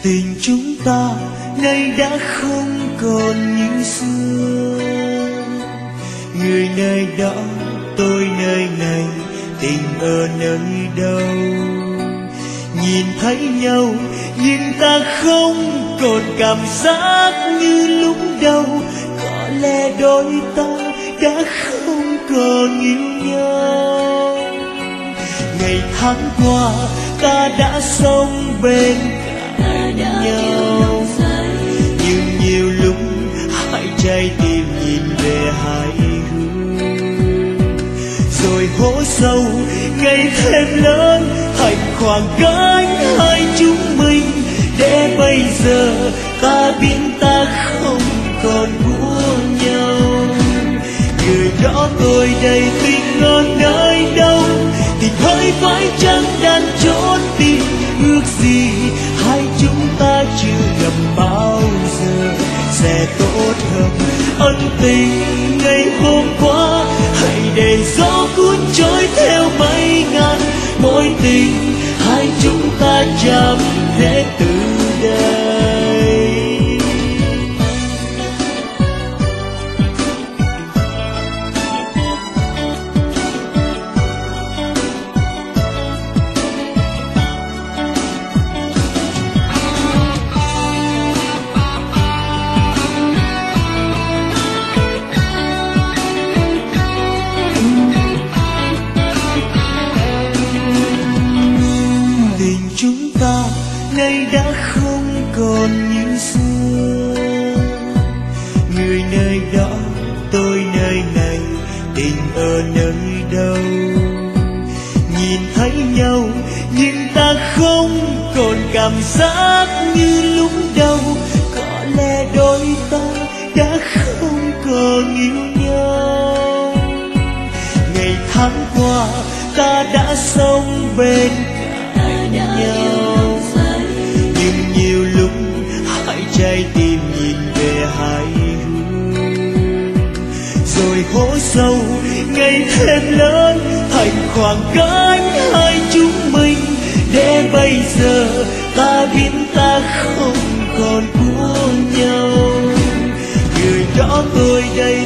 Tình chúng ta nay đã không còn như xưa, người nơi đó tôi nơi này, tình ở nơi đâu. Nhìn thấy nhau nhưng ta không còn cảm giác như lúc đầu, có lẽ đôi ta đã không còn yêu nhau. Ngày tháng qua ta đã sống bên cạnh nhau, nhưng nhiều lúc hai trái tim nhìn về hai hướng, rồi hố sâu ngày thêm lớn thành khoảng cách hai chúng mình. Để bây giờ ta biết ta không còn buồn nhau, người đó tôi đây tình ở nơi đâu, tình hơi phải chăng đang trốn tìm. Ước gì hai chúng ta chưa gặp bao giờ sẽ tốt hơn. Ân tình ngày hôm qua hãy để gió cuốn trôi theo mây ngàn, mối tình hai chúng ta chạm hết từ đây. Chúng ta nay đã không còn như xưa, người nơi đó tôi nơi này, tình ở nơi đâu. Nhìn thấy nhau nhưng ta không còn cảm giác như lúc đầu, có lẽ đôi ta đã không còn yêu nhau. Ngày tháng qua ta đã sống bên nhau, nhưng nhiều lúc hai trái tim nhìn về hai hướng, rồi hố sâu ngày thêm lớn thành khoảng cách hai chúng mình. Để bây giờ ta biết ta không còn của nhau, người đó tôi đây